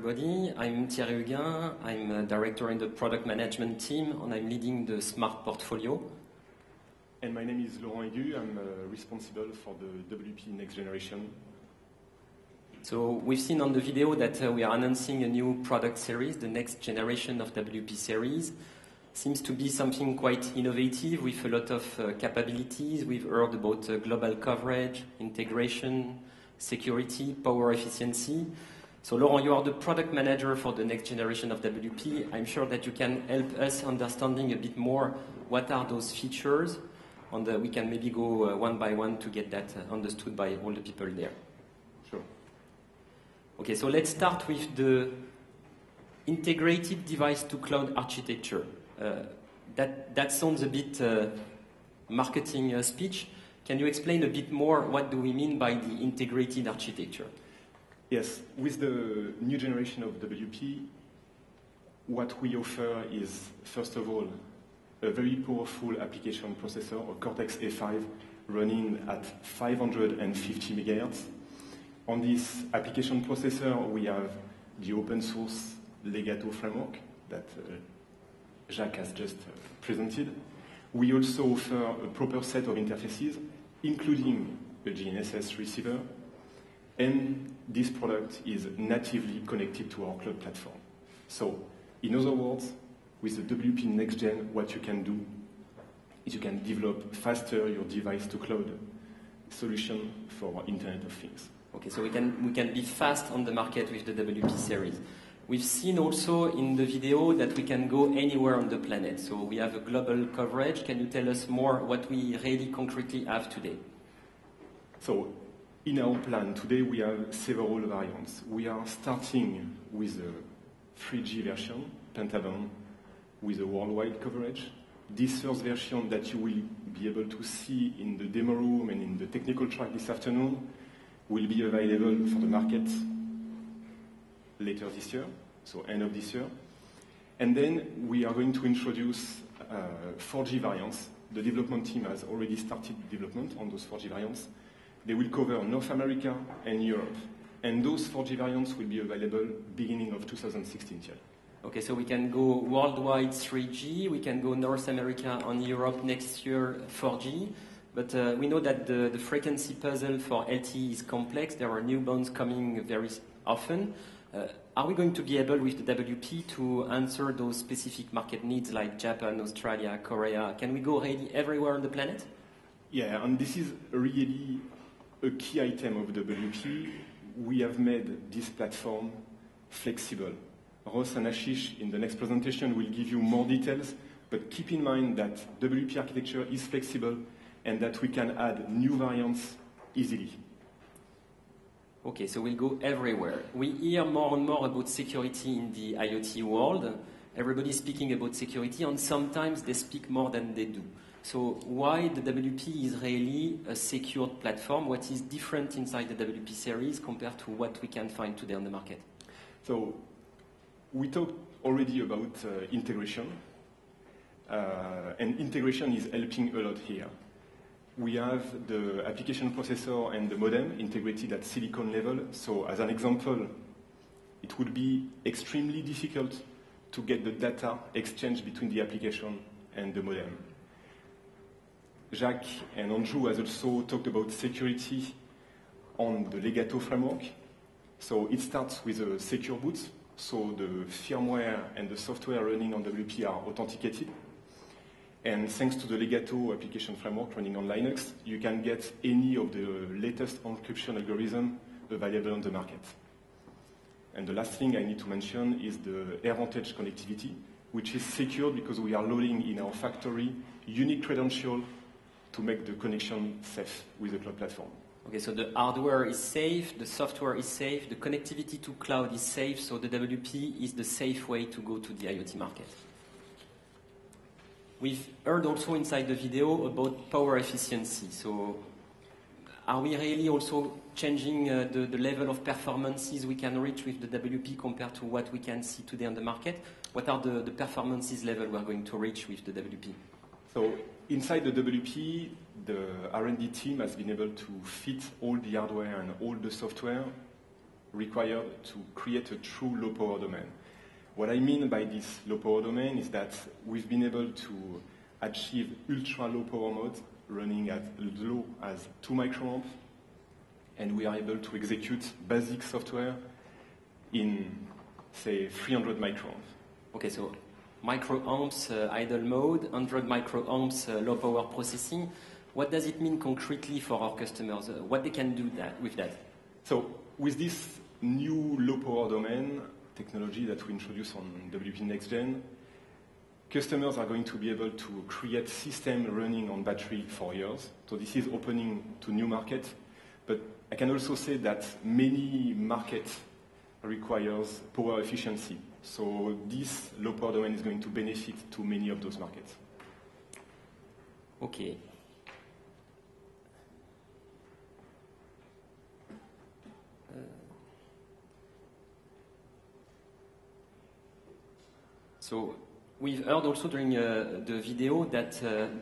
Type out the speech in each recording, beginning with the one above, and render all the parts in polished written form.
everybody. I'm Thierry Huguin. I'm a director in the product management team, and I'm leading the Smart portfolio. And my name is Laurent Aigu. I'm responsible for the WP Next Generation. So we've seen on the video that we are announcing a new product series, the next generation of WP series. Seems to be something quite innovative with a lot of capabilities. We've heard about global coverage, integration, security, power efficiency. So Laurent, you are the product manager for the next generation of WP. I'm sure that you can help us understanding a bit more what are those features, and we can maybe go one by one to get that understood by all the people there. Sure. Okay, so let's start with the integrated device-to-cloud architecture. That sounds a bit marketing speech. Can you explain a bit more what do we mean by the integrated architecture? Yes, with the new generation of WP, what we offer is, first of all, a very powerful application processor, or Cortex-A5, running at 550 MHz. On this application processor, we have the open source Legato framework that Jacques has just presented. We also offer a proper set of interfaces, including a GNSS receiver, and this product is natively connected to our cloud platform. So, in other words, with the WP Next Gen, what you can do is you can develop faster your device-to-cloud solution for Internet of Things. Okay, so we can be fast on the market with the WP series. We've seen also in the video that we can go anywhere on the planet. So we have a global coverage. Can you tell us more what we really concretely have today? So in our plan today, we have several variants. We are starting with a 3G version, Pentagon, with a worldwide coverage. This first version that you will be able to see in the demo room and in the technical track this afternoon will be available for the market later this year, so end of this year. And then we are going to introduce 4G variants. The development team has already started development on those 4G variants. They will cover North America and Europe. And those 4G variants will be available beginning of 2016 year. Okay, so we can go worldwide 3G, we can go North America and Europe next year 4G. But we know that the frequency puzzle for LTE is complex. There are new bands coming very often. Are we going to be able with the WP to answer those specific market needs like Japan, Australia, Korea? Can we go really everywhere on the planet? Yeah, and this is really a key item of WP. We have made this platform flexible. Ross and Ashish in the next presentation will give you more details, but keep in mind that WP architecture is flexible and that we can add new variants easily. Okay, so we'll go everywhere. We hear more and more about security in the IoT world. Everybody's speaking about security, and sometimes they speak more than they do. So why the WP is really a secured platform? What is different inside the WP series compared to what we can find today on the market? So we talked already about integration, and integration is helping a lot here. We have the application processor and the modem integrated at silicon level. So as an example, it would be extremely difficult to get the data exchange between the application and the modem. Jacques and Andrew has also talked about security on the Legato framework. So it starts with a secure boot. So the firmware and the software running on WP are authenticated. And thanks to the Legato application framework running on Linux, you can get any of the latest encryption algorithm available on the market. And the last thing I need to mention is the AirVantage connectivity, which is secured because we are loading in our factory unique credential to make the connection safe with the cloud platform. Okay, so the hardware is safe, the software is safe, the connectivity to cloud is safe, so the WP is the safe way to go to the IoT market. We've heard also inside the video about power efficiency. So are we really also changing the level of performances we can reach with the WP compared to what we can see today on the market? What are the performances level we're going to reach with the WP? So inside the WP, the R&D team has been able to fit all the hardware and all the software required to create a true low power domain. What I mean by this low power domain is that we've been able to achieve ultra low power mode running at low as 2 microamps, and we are able to execute basic software in, say, 300 microamps. Okay, so microamps idle mode, 100 microamps low power processing. What does it mean concretely for our customers? What they can do with that? So with this new low power domain technology that we introduce on WP Next Gen, customers are going to be able to create system running on battery for years. So this is opening to new markets. But I can also say that many markets requires power efficiency. So this low power domain is going to benefit to many of those markets. Okay. So we've heard also during the video that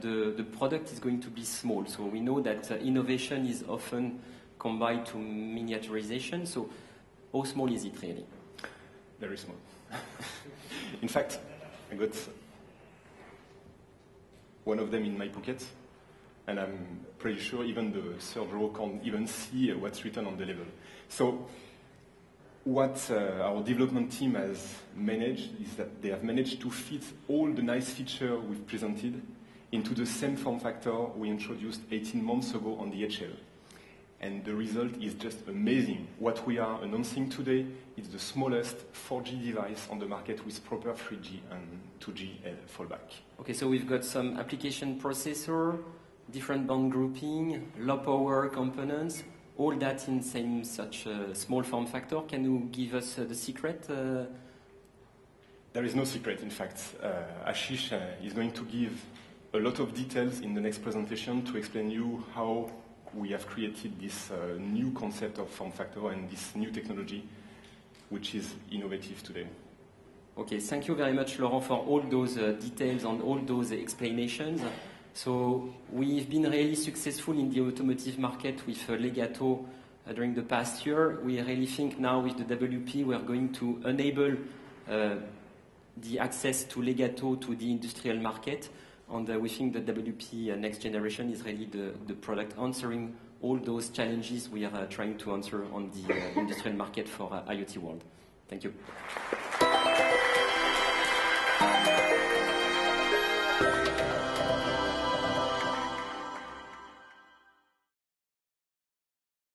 the product is going to be small. So we know that innovation is often combined to miniaturization. So how small is it really? Very small. In fact, I got one of them in my pocket, and I'm pretty sure even the third row can't even see what's written on the label. So what our development team has managed is that they have managed to fit all the nice features we've presented into the same form factor we introduced 18 months ago on the HL. And the result is just amazing. What we are announcing today is the smallest 4G device on the market with proper 3G and 2G fallback. Okay, so we've got some application processor, different band grouping, low power components, all that in same such a small form factor. Can you give us the secret? There is no secret, in fact. Ashish is going to give a lot of details in the next presentation to explain you how we have created this new concept of form factor and this new technology, which is innovative today. Okay, thank you very much, Laurent, for all those details and all those explanations. So we've been really successful in the automotive market with Legato during the past year. We really think now with the WP we are going to enable the access to Legato to the industrial market. And we think that WP next generation is really the product answering all those challenges we are trying to answer on the industrial market for IoT world. Thank you.